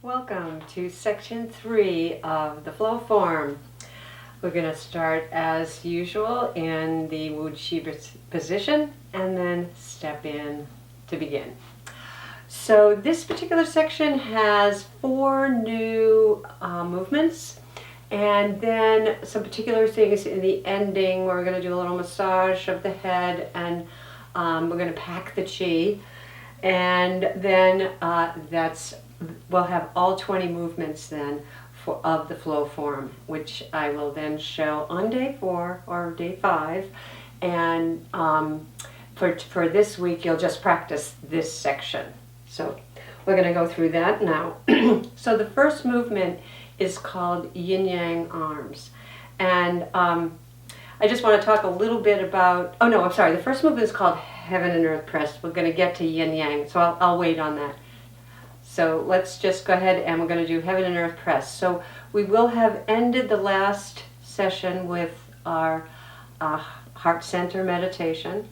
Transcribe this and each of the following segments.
Welcome to section 3 of the flow form. We're going to start as usual in the Wuchi position and then step in to begin. So this particular section has 4 new movements, and then some particular things in the ending. We're going to do a little massage of the head, and we're going to pack the chi, and then we'll have all 20 movements then of the flow form, which I will then show on day 4 or day 5. And for this week, you'll just practice this section. So we're going to go through that now. So the first movement is called Yin Yang Arms. And I just want to talk a little bit about, the first movement is called Heaven and Earth Press. We're going to get to Yin Yang, so I'll wait on that. So let's just go ahead and we're going to do Heaven and Earth Press. So we will have ended the last session with our heart center meditation.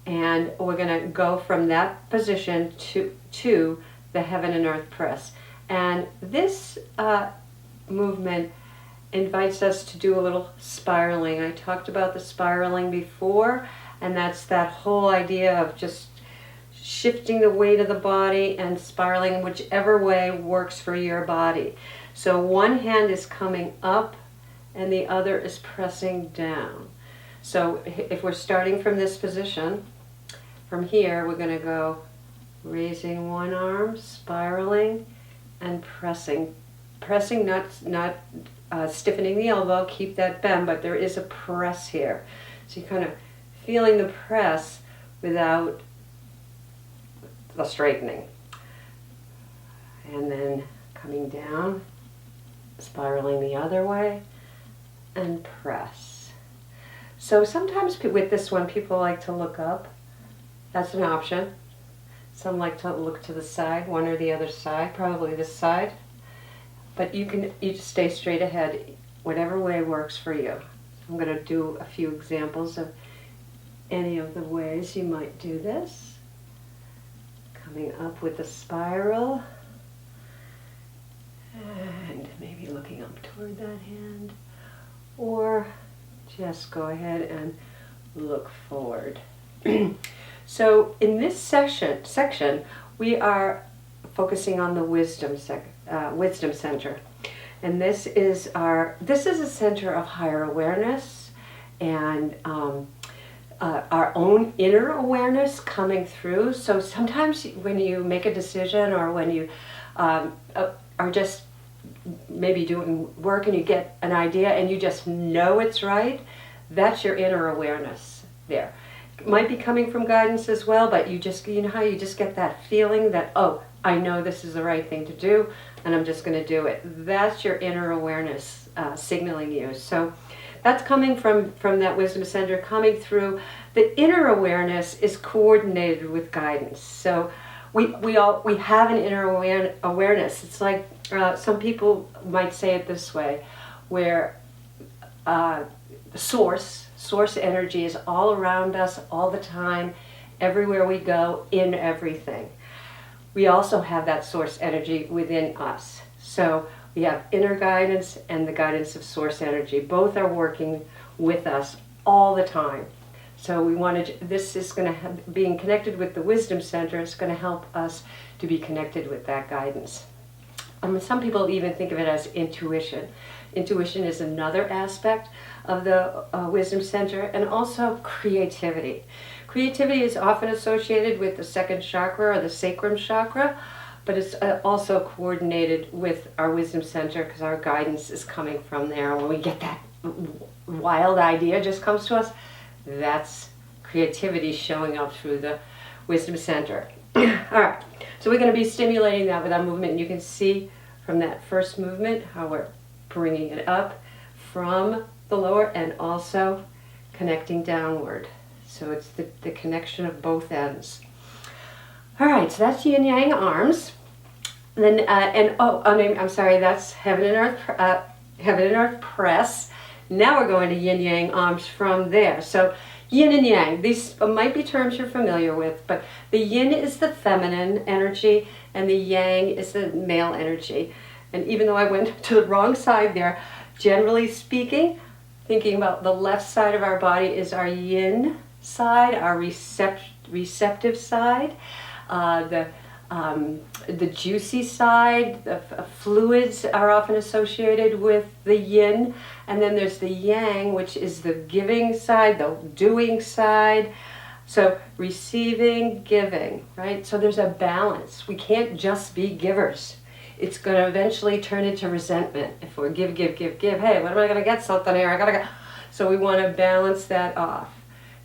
And we're going to go from that position to the Heaven and Earth Press. And this movement invites us to do a little spiraling. I talked about the spiraling before, and that's that whole idea of just shifting the weight of the body and spiraling whichever way works for your body. So one hand is coming up and the other is pressing down. So if we're starting from this position, from here we're going to go raising one arm, spiraling, and pressing. Pressing, not stiffening the elbow, keep that bend, but there is a press here. So you're kind of feeling the press without the straightening. And then coming down, spiraling the other way, and press. So sometimes with this one, people like to look up. That's an option. Some like to look to the side, one or the other side, probably this side. But you just stay straight ahead, whatever way works for you. I'm going to do a few examples of any of the ways you might do this. Coming up with a spiral, and maybe looking up toward that hand, or just go ahead and look forward. So in this section, we are focusing on the wisdom center, and this is a center of higher awareness and our own inner awareness coming through. So sometimes when you make a decision, or when you are just maybe doing work and you get an idea and you just know it's right, that's your inner awareness there. It might be coming from guidance as well, but you know how you just get that feeling that, oh, I know this is the right thing to do, and I'm just going to do it. That's your inner awareness signaling you. So that's coming from that wisdom center, coming through. The inner awareness is coordinated with guidance. So we have an inner awareness. It's like some people might say it this way, where source energy is all around us all the time, everywhere we go, in everything. We also have that source energy within us. So we have inner guidance and the guidance of source energy. Both are working with us all the time. So this is going to being connected with the wisdom center is going to help us to be connected with that guidance. Some people even think of it as intuition. Intuition is another aspect of the wisdom center, and also creativity. Creativity is often associated with the second chakra or the sacrum chakra, but it's also coordinated with our wisdom center because our guidance is coming from there. When we get that wild idea just comes to us, that's creativity showing up through the wisdom center. All right, so we're going to be stimulating that with our movement, and you can see from that first movement how we're bringing it up from the lower and also connecting downward. So it's the connection of both ends. All right, so that's Yin Yang Arms. Then I'm sorry, that's Heaven and Earth Press. Now we're going to Yin Yang Arms from there. So yin and yang. These might be terms you're familiar with, but the yin is the feminine energy and the yang is the male energy. And even though I went to the wrong side there, generally speaking, thinking about the left side of our body is our yin side, our receptive side, the juicy side. The fluids are often associated with the yin, and then there's the yang, which is the giving side, the doing side. So receiving, giving, right? So there's a balance. We can't just be givers. It's going to eventually turn into resentment if we're give. Hey, when am I going to get something here? I gotta go. So we want to balance that off,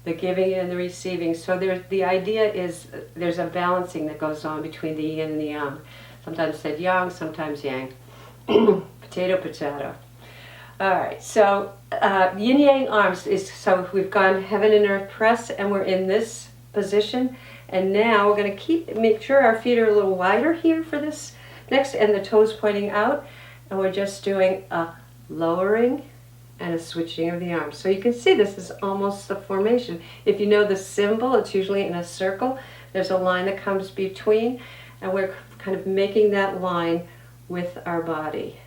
the giving and the receiving. So the idea is there's a balancing that goes on between the yin and the yang. Sometimes said yang, sometimes yang. Potato, potato. All right, so yin yang arms is, so we've gone heaven and earth press and we're in this position. And now we're going to make sure our feet are a little wider here for this next, and the toes pointing out, and we're just doing a lowering and a switching of the arms. So you can see this is almost the formation. If you know the symbol, it's usually in a circle. There's a line that comes between, and we're kind of making that line with our body.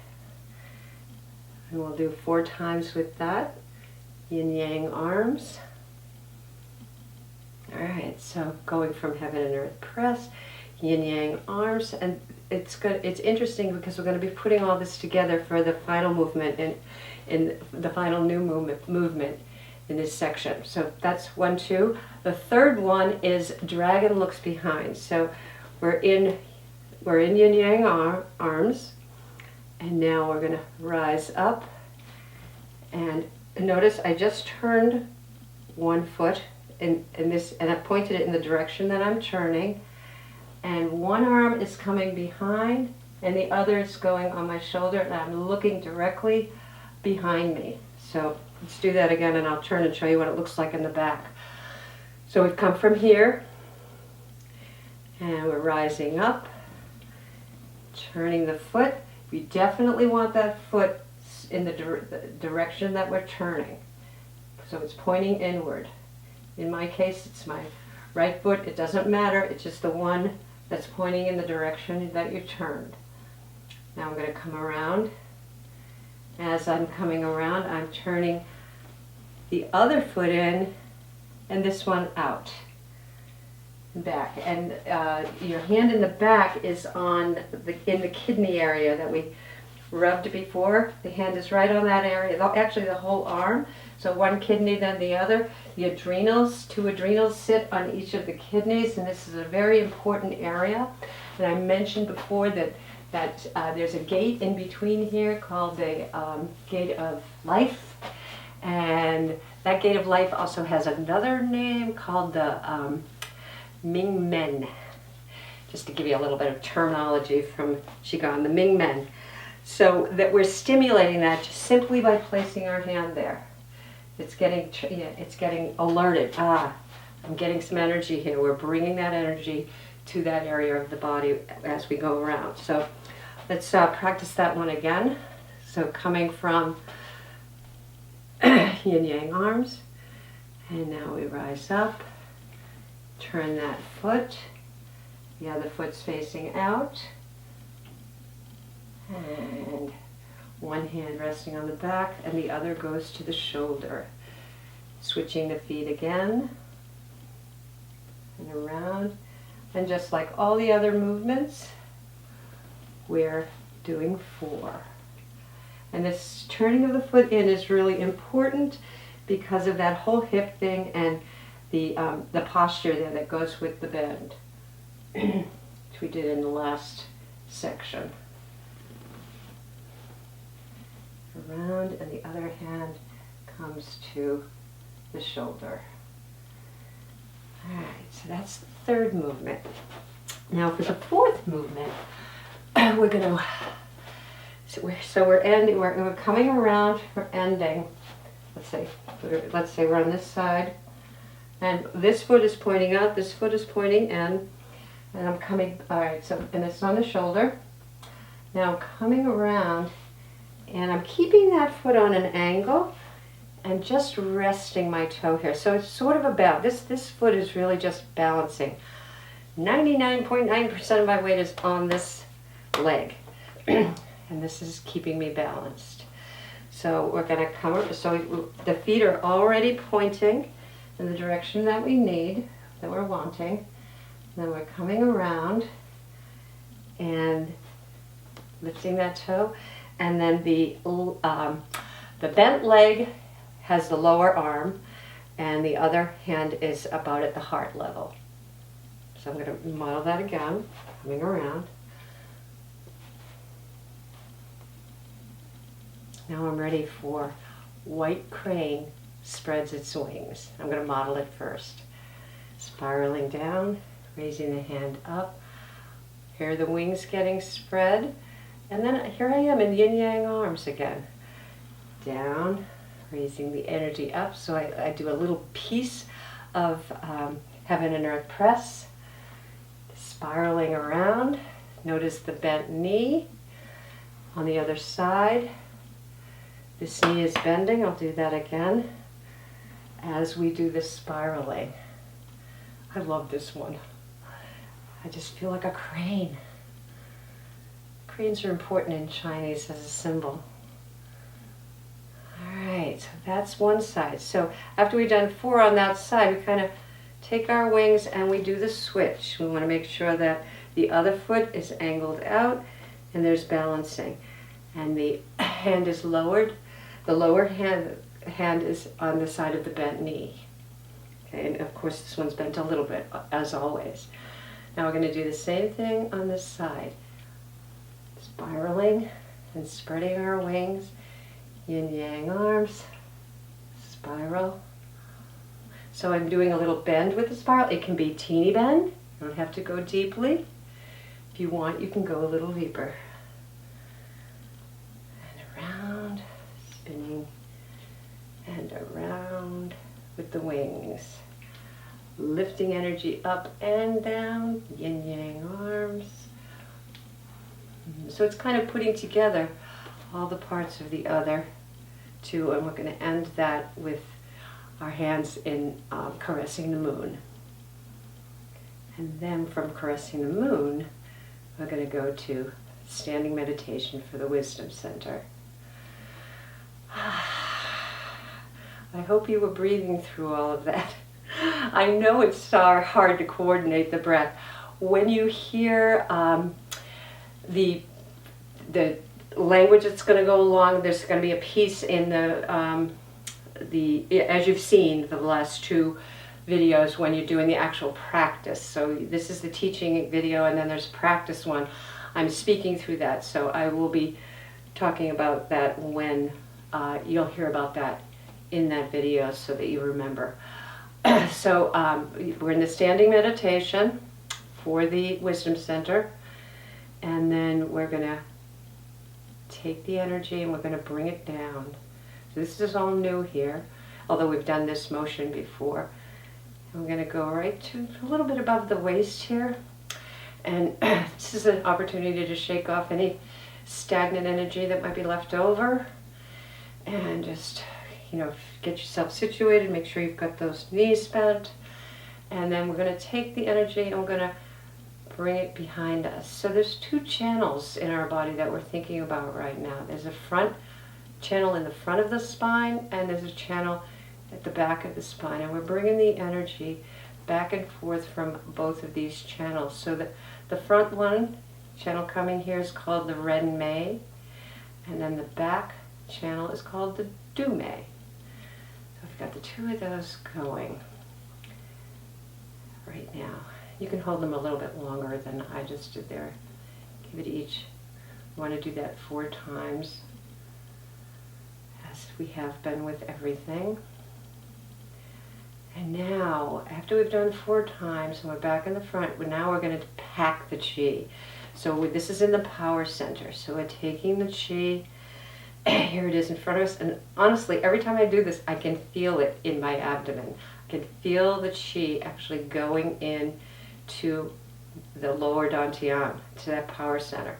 And we'll do 4 times with that. Yin yang arms. All right, so going from heaven and earth press, yin yang arms, and it's good. It's interesting because we're going to be putting all this together for the final movement in the final new movement in this section. So that's 1, 2. The third one is dragon looks behind. So we're in yin yang arms, and now we're going to rise up. And notice I just turned one foot in this, and I pointed it in the direction that I'm turning. And one arm is coming behind and the other is going on my shoulder, and I'm looking directly behind me. So let's do that again, and I'll turn and show you what it looks like in the back. So we've come from here and we're rising up, turning the foot. We definitely want that foot in the direction that we're turning. So it's pointing inward. In my case, it's my right foot. It doesn't matter. It's just the one that's pointing in the direction that you turned. Now I'm going to come around. As I'm coming around, I'm turning the other foot in and this one out and back. And your hand in the back is in the kidney area that we rubbed before. The hand is right on that area, actually the whole arm. So one kidney, then the other. The adrenals, 2 adrenals sit on each of the kidneys, and this is a very important area. And I mentioned before that there's a gate in between here called the gate of life. And that gate of life also has another name called the Ming Men. Just to give you a little bit of terminology from Qigong, the Ming Men. So that we're stimulating that just simply by placing our hand there. It's getting alerted. I'm getting some energy here. We're bringing that energy to that area of the body as we go around. So let's practice that one again. So coming from yin yang arms, and now we rise up, turn that foot, the other foot's facing out, and one hand resting on the back and the other goes to the shoulder. Switching the feet again and around. And just like all the other movements, we're doing 4. And this turning of the foot in is really important because of that whole hip thing and the posture there that goes with the bend, which we did in the last section. Around, and the other hand comes to the shoulder. Alright, so that's the third movement. Now for the fourth movement, we're going to, we're coming around, we're ending, let's say we're on this side, and this foot is pointing out, this foot is pointing in, and I'm coming, alright, so, and it's on the shoulder. Now I'm coming around, and I'm keeping that foot on an angle, and just resting my toe here. So it's sort of about, this foot is really just balancing. 99.9% of my weight is on this leg. And this is keeping me balanced. So we're going to come up, so the feet are already pointing in the direction that we need, that we're wanting. And then we're coming around and lifting that toe. And then the bent leg has the lower arm, and the other hand is about at the heart level. So I'm going to model that again, coming around. Now I'm ready for white crane spreads its wings. I'm going to model it first. Spiraling down, raising the hand up. Here are the wings getting spread. And then here I am in yin yang arms again. Down, raising the energy up. So I do a little piece of heaven and earth press. Spiraling around. Notice the bent knee. On the other side, this knee is bending. I'll do that again as we do this spiraling. I love this one. I just feel like a crane. Cranes are important in Chinese as a symbol. All right, so that's one side. So after we've done 4 on that side, we kind of take our wings and we do the switch. We want to make sure that the other foot is angled out and there's balancing. And the hand is lowered. The lower hand is on the side of the bent knee. Okay, and of course this one's bent a little bit, as always. Now we're going to do the same thing on this side. Spiraling and spreading our wings. Yin yang arms. Spiral. So I'm doing a little bend with the spiral. It can be teeny bend. You don't have to go deeply. If you want, you can go a little deeper. And around, spinning, and around with the wings. Lifting energy up and down, yin yang arms. So it's kind of putting together all the parts of the other two, and we're going to end that with our hands in caressing the moon. And then from caressing the moon, we're going to go to standing meditation for the Wisdom Center. I hope you were breathing through all of that. I know it's hard to coordinate the breath. When you hear the language that's going to go along, there's going to be a piece in as you've seen the last 2 videos when you're doing the actual practice. So this is the teaching video, and then there's a practice one. I'm speaking through that, so I will be talking about that when you'll hear about that in that video so that you remember. So we're in the standing meditation for the Wisdom Center, and then we're going to take the energy and we're going to bring it down. So this is all new here, although we've done this motion before. And we're going to go right to a little bit above the waist here, and this is an opportunity to shake off any stagnant energy that might be left over, and just, get yourself situated, make sure you've got those knees bent, and then we're going to take the energy and we're going to bring it behind us. So there's 2 channels in our body that we're thinking about right now. There's a front channel in the front of the spine, and there's a channel at the back of the spine, and we're bringing the energy back and forth from both of these channels. So that the front one, channel coming here, is called the Ren Mei, and then the back channel is called the Du Mei. So I've got the 2 of those going right now. You can hold them a little bit longer than I just did there. Give it each. You want to do that 4 times, as we have been with everything. And now, after we've done 4 times and we're back in the front, now we're going to pack the Qi. So this is in the power center. So we're taking the Qi. Here it is in front of us. And honestly, every time I do this, I can feel it in my abdomen. I can feel the Qi actually going in to the lower dantian, to that power center.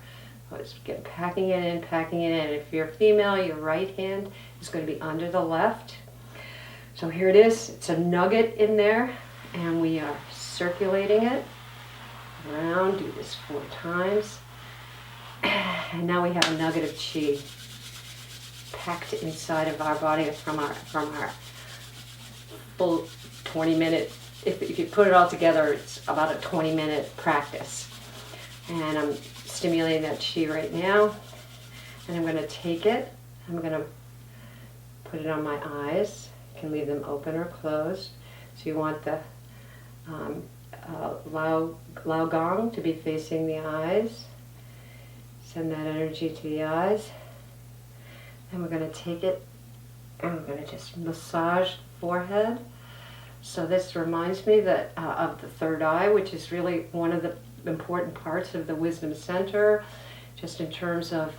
Let's packing it in, packing it in. If you're a female, your right hand is going to be under the left, So here it is. It's a nugget in there, and we are circulating it around. Do this 4 times. And now we have a nugget of qi packed inside of our body from our full 20-minute. If you put it all together, it's about a 20-minute practice. And I'm stimulating that qi right now. And I'm going to take it. I'm going to put it on my eyes. You can leave them open or closed. So you want the Lao Gong to be facing the eyes. Send that energy to the eyes. And we're going to take it and we're going to just massage the forehead. So this reminds me that of the third eye, which is really one of the important parts of the wisdom center, just in terms of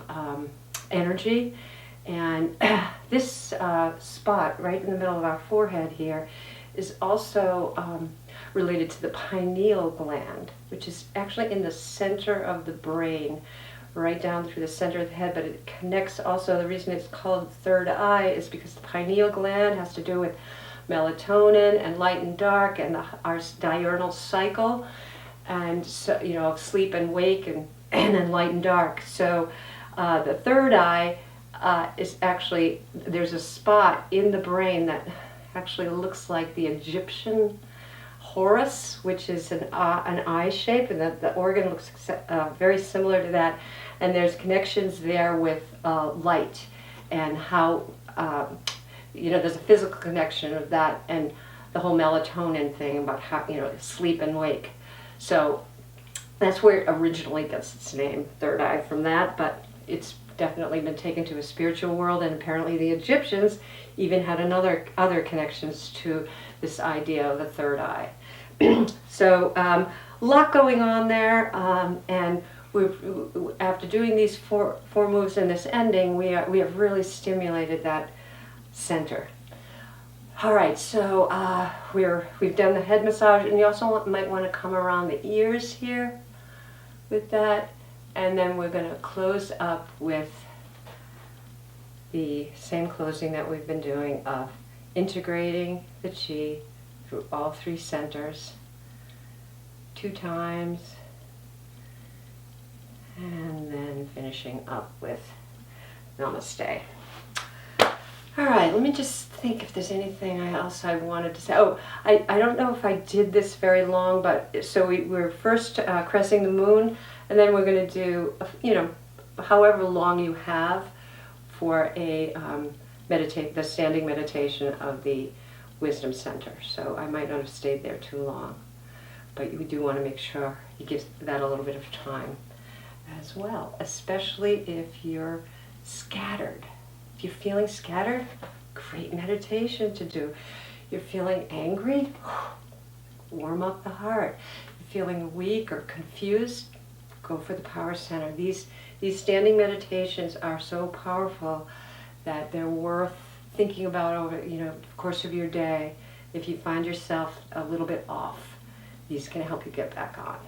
energy. And this spot right in the middle of our forehead here is also related to the pineal gland, which is actually in the center of the brain, right down through the center of the head, but it connects also. The reason it's called third eye is because the pineal gland has to do with melatonin and light and dark and our diurnal cycle, and so, you know, sleep and wake, and then light and dark. So the third eye is actually, there's a spot in the brain that actually looks like the Egyptian Horus, which is an eye shape, and the organ looks very similar to that. And there's connections there with light, and how, you know, there's a physical connection of that, and the whole melatonin thing about how, you know, sleep and wake. So that's where it originally gets its name, third eye, from that, but it's definitely been taken to a spiritual world, and apparently the Egyptians even had other connections to this idea of the third eye. So a lot going on there, and after doing these four moves and this ending, we have really stimulated that center. All right, so we've done the head massage, and you also might want to come around the ears here with that, and then we're going to close up with the same closing that we've been doing of integrating the qi through all 3 centers 2 times, and then finishing up with namaste. All right, let me just think if there's anything else I wanted to say. Oh, I don't know if I did this very long, but so we're first crescent the moon, and then we're going to do, you know, however long you have for a the standing meditation of the wisdom center. So I might not have stayed there too long, but you do want to make sure you give that a little bit of time as well, especially if you're scattered. If you're feeling scattered, great meditation to do. You're feeling angry, warm up the heart. You're feeling weak or confused, go for the power center. These standing meditations are so powerful that they're worth thinking about over, you know, the course of your day. If you find yourself a little bit off, these can help you get back on.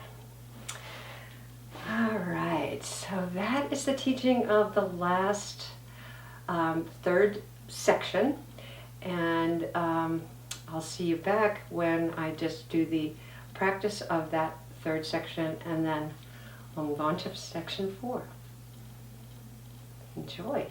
All right, so that is the teaching of the last third section, and I'll see you back when I just do the practice of that third section, and then we'll move on to section 4. Enjoy.